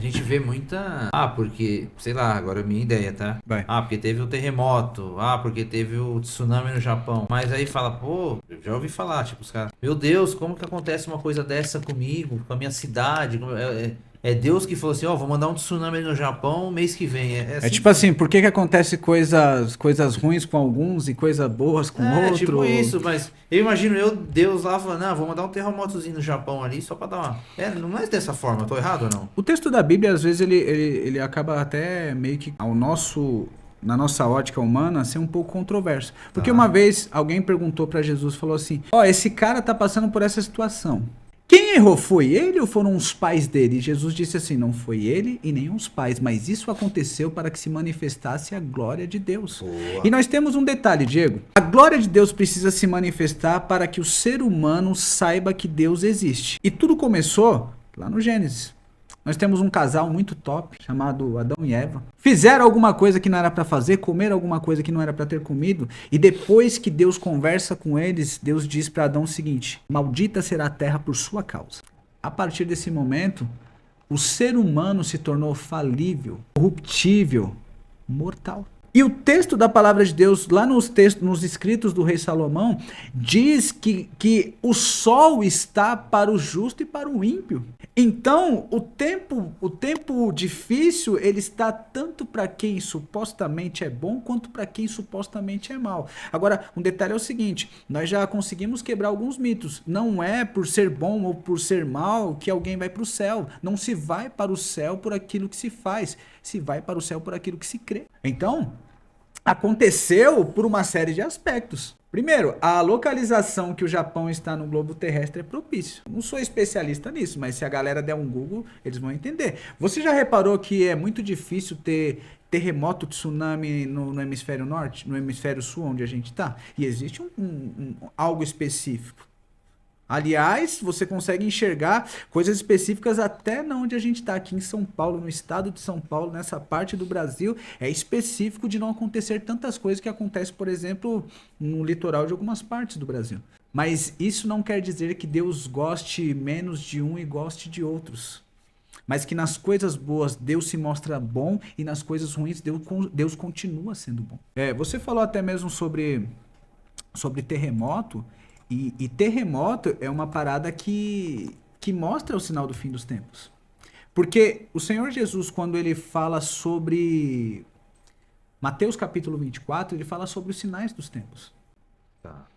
gente vê muita... Ah, porque, sei lá, agora é a minha ideia, tá? Vai. Ah, porque teve o terremoto. Ah, porque teve o tsunami no Japão. Mas aí fala, pô, eu já ouvi falar, tipo, os caras... Meu Deus, como que acontece uma coisa dessa comigo, com a minha cidade? É Deus que falou assim, ó, vou mandar um tsunami no Japão mês que vem. É É assim tipo assim, por que que acontece coisas ruins com alguns e coisas boas com É, tipo outro? isso, mas eu imagino Deus lá falando, ah, vou mandar um terremotozinho no Japão ali só pra dar uma... É, não é dessa forma, eu tô errado ou não? O texto da Bíblia, às vezes, ele acaba até meio que na nossa ótica humana, ser um pouco controverso. Porque uma Tá. vez alguém perguntou para Jesus, falou assim, ó, esse cara tá passando por essa situação. Quem errou, foi ele ou foram os pais dele? E Jesus disse assim, não foi ele e nem os pais, mas isso aconteceu para que se manifestasse a glória de Deus. E Boa. nós temos um detalhe, Diego. A glória de Deus precisa se manifestar para que o ser humano saiba que Deus existe. E tudo começou lá no Gênesis. Nós temos um casal muito top, chamado Adão e Eva. Fizeram alguma coisa que não era para fazer, comeram alguma coisa que não era para ter comido, e depois que Deus conversa com eles, Deus diz para Adão o seguinte: maldita será a terra por sua causa. A partir desse momento, o ser humano se tornou falível, corruptível, mortal. E o texto da palavra de Deus, lá nos escritos do rei Salomão, diz que o sol está para o justo e para o ímpio. Então, o tempo difícil, ele está tanto para quem supostamente é bom, quanto para quem supostamente é mal. Agora, um detalhe é o seguinte, nós já conseguimos quebrar alguns mitos. Não é por ser bom ou por ser mal que alguém vai para o céu. Não se vai para o céu por aquilo que se faz, se vai para o céu por aquilo que se crê. Então, aconteceu por uma série de aspectos. Primeiro, a localização que o Japão está no globo terrestre é propício. Não sou especialista nisso, mas se a galera der um Google, eles vão entender. Você já reparou que é muito difícil ter terremoto, tsunami no hemisfério norte, no hemisfério sul, onde a gente está? E existe algo específico. Aliás, você consegue enxergar coisas específicas até na onde a gente está, aqui em São Paulo, no estado de São Paulo, nessa parte do Brasil, é específico de não acontecer tantas coisas que acontecem, por exemplo, no litoral de algumas partes do Brasil. Mas isso não quer dizer que Deus goste menos de um e goste de outros. Mas que nas coisas boas Deus se mostra bom e nas coisas ruins Deus continua sendo bom. Você falou até mesmo sobre terremoto. E terremoto é uma parada que mostra o sinal do fim dos tempos. Porque o Senhor Jesus, quando ele fala sobre Mateus capítulo 24, ele fala sobre os sinais dos tempos. Tá.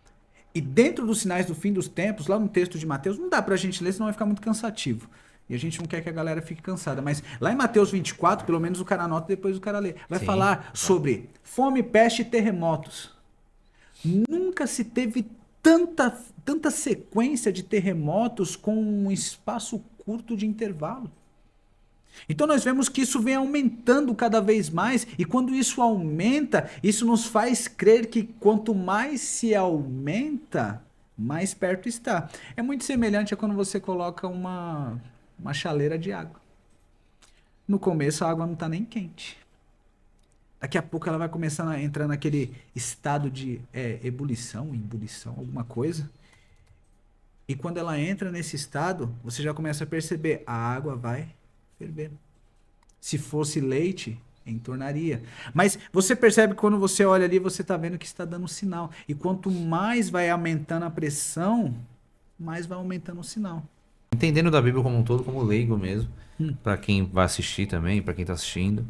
E dentro dos sinais do fim dos tempos, lá no texto de Mateus, não dá pra gente ler, senão vai ficar muito cansativo. E a gente não quer que a galera fique cansada. Mas lá em Mateus 24, pelo menos o cara anota e depois o cara lê. Vai Sim. falar sobre fome, peste e terremotos. Nunca se teve tanta sequência de terremotos com um espaço curto de intervalo. Então nós vemos que isso vem aumentando cada vez mais, e quando isso aumenta, isso nos faz crer que quanto mais se aumenta, mais perto está. É muito semelhante a quando você coloca uma chaleira de água. No começo a água não está nem quente. Daqui a pouco ela vai começar a entrar naquele estado de ebulição, alguma coisa. E quando ela entra nesse estado, você já começa a perceber, a água vai ferver. Se fosse leite, entornaria. Mas você percebe que quando você olha ali, você está vendo que está dando sinal. E quanto mais vai aumentando a pressão, mais vai aumentando o sinal. Entendendo da Bíblia como um todo, como leigo mesmo, pra quem vai assistir também, pra quem tá assistindo.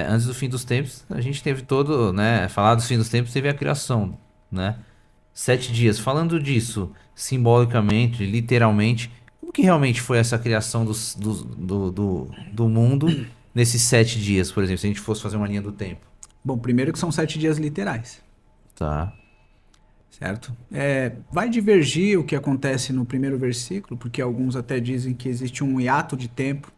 Antes do fim dos tempos, a gente teve todo, né? Falar dos fim dos tempos, teve a criação, né? 7 dias. Falando disso, simbolicamente, literalmente, como que realmente foi essa criação do mundo nesses 7 dias, por exemplo, se a gente fosse fazer uma linha do tempo? Bom, primeiro que são 7 dias literais. Tá. Certo? Vai divergir o que acontece no primeiro versículo, porque alguns até dizem que existe um hiato de tempo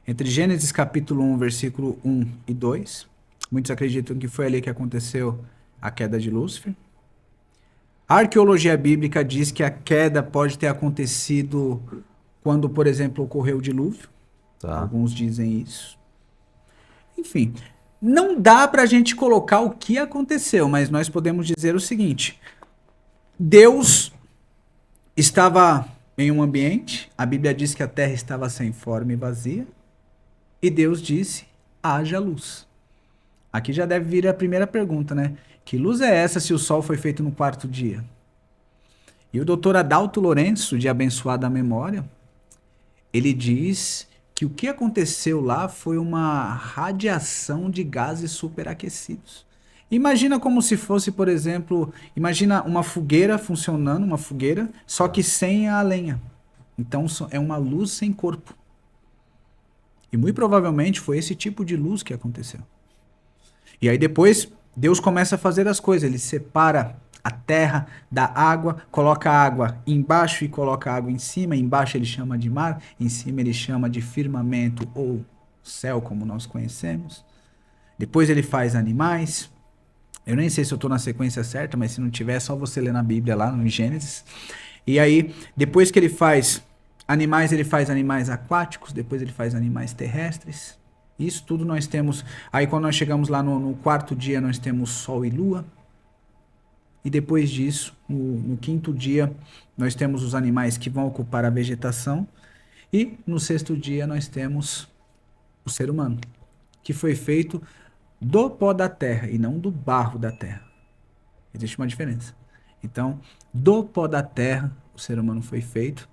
entre Gênesis capítulo 1, versículo 1 e 2. Muitos acreditam que foi ali que aconteceu a queda de Lúcifer. A arqueologia bíblica diz que a queda pode ter acontecido quando, por exemplo, ocorreu o dilúvio. Tá. Alguns dizem isso. Enfim, não dá pra gente colocar o que aconteceu, mas nós podemos dizer o seguinte: Deus estava em um ambiente, a Bíblia diz que a terra estava sem forma e vazia, E Deus disse, haja luz. Aqui já deve vir a primeira pergunta, né? Que luz é essa se o sol foi feito no quarto dia? E o doutor Adalto Lourenço, de abençoada memória, ele diz que o que aconteceu lá foi uma radiação de gases superaquecidos. Imagina como se fosse, por exemplo, imagina uma fogueira funcionando, uma fogueira, só que sem a lenha. Então é uma luz sem corpo. E muito provavelmente foi esse tipo de luz que aconteceu. E aí depois Deus começa a fazer as coisas. Ele separa a terra da água, coloca a água embaixo e coloca a água em cima. Embaixo ele chama de mar, em cima ele chama de firmamento ou céu, como nós conhecemos. Depois ele faz animais. Eu nem sei se eu estou na sequência certa, mas se não tiver é só você ler na Bíblia lá no Gênesis. E aí, depois que ele faz animais, ele faz animais aquáticos, depois ele faz animais terrestres. Isso tudo nós temos. Aí quando nós chegamos lá no quarto dia, nós temos sol e lua. E depois disso, no quinto dia, nós temos os animais que vão ocupar a vegetação. E no sexto dia nós temos o ser humano, que foi feito do pó da terra e não do barro da terra. Existe uma diferença. Então, do pó da terra, o ser humano foi feito.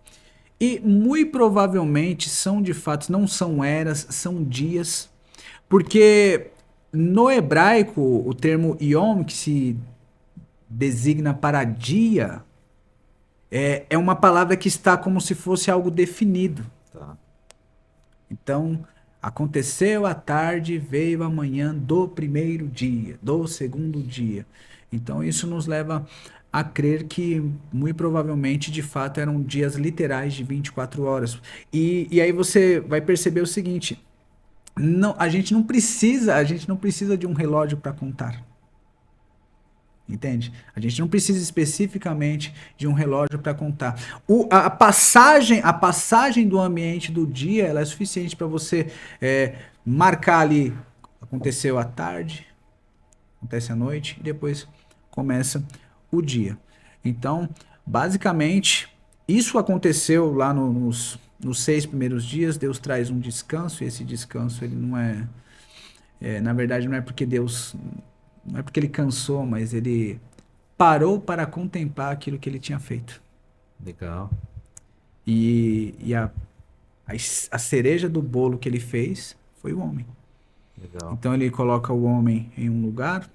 E muito provavelmente são de fato, não são eras, são dias. Porque no hebraico, o termo yom, que se designa para dia, é uma palavra que está como se fosse algo definido. Tá. Então, aconteceu a tarde, veio a manhã do primeiro dia, do segundo dia. Então, isso nos leva a crer que, muito provavelmente, de fato, eram dias literais de 24 horas. E aí você vai perceber o seguinte, não, a gente não precisa de um relógio para contar. Entende? A gente não precisa especificamente de um relógio para contar. A passagem do ambiente do dia, ela é suficiente para você marcar ali. Aconteceu à tarde, acontece à noite e depois começa o dia. Então, basicamente, isso aconteceu lá nos 6 primeiros dias. Deus traz um descanso e esse descanso ele não na verdade, não é porque Deus... Não é porque ele cansou, mas ele parou para contemplar aquilo que ele tinha feito. Legal. E a cereja do bolo que ele fez foi o homem. Legal. Então ele coloca o homem em um lugar,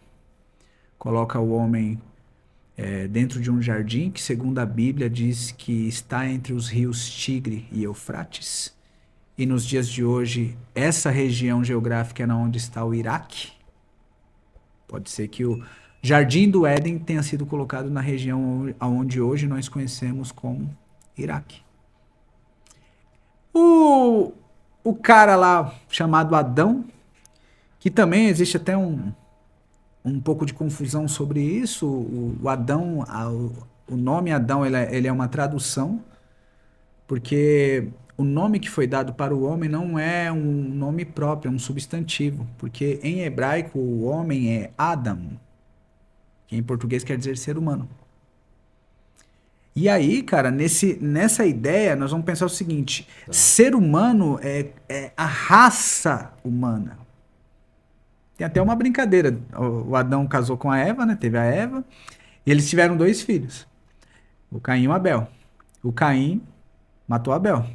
coloca o homem dentro de um jardim, que segundo a Bíblia diz que está entre os rios Tigre e Eufrates. E nos dias de hoje, essa região geográfica é onde está o Iraque. Pode ser que o Jardim do Éden tenha sido colocado na região onde hoje nós conhecemos como Iraque. O cara lá chamado Adão, que também existe até um pouco de confusão sobre isso. O Adão, o nome Adão ele é uma tradução, porque o nome que foi dado para o homem não é um nome próprio, é um substantivo. Porque em hebraico o homem é Adam, que em português quer dizer ser humano. E aí, cara, nessa ideia, nós vamos pensar o seguinte: ser humano é a raça humana. Tem até uma brincadeira. O Adão casou com a Eva, né? Teve a Eva. E eles tiveram 2 filhos. O Caim e o Abel. O Caim matou Abel.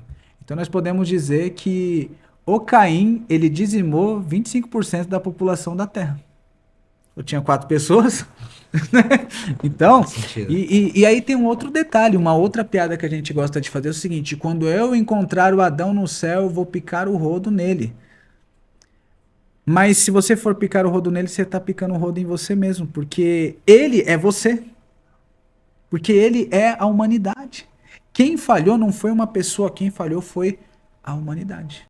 Então nós podemos dizer que o Caim, ele dizimou 25% da população da Terra. Eu tinha 4 pessoas, né? Então, e aí tem um outro detalhe, uma outra piada que a gente gosta de fazer é o seguinte: quando eu encontrar o Adão no céu, eu vou picar o rodo nele. Mas se você for picar o rodo nele, você está picando o rodo em você mesmo, porque ele é você. Porque ele é a humanidade. Quem falhou não foi uma pessoa, quem falhou foi a humanidade.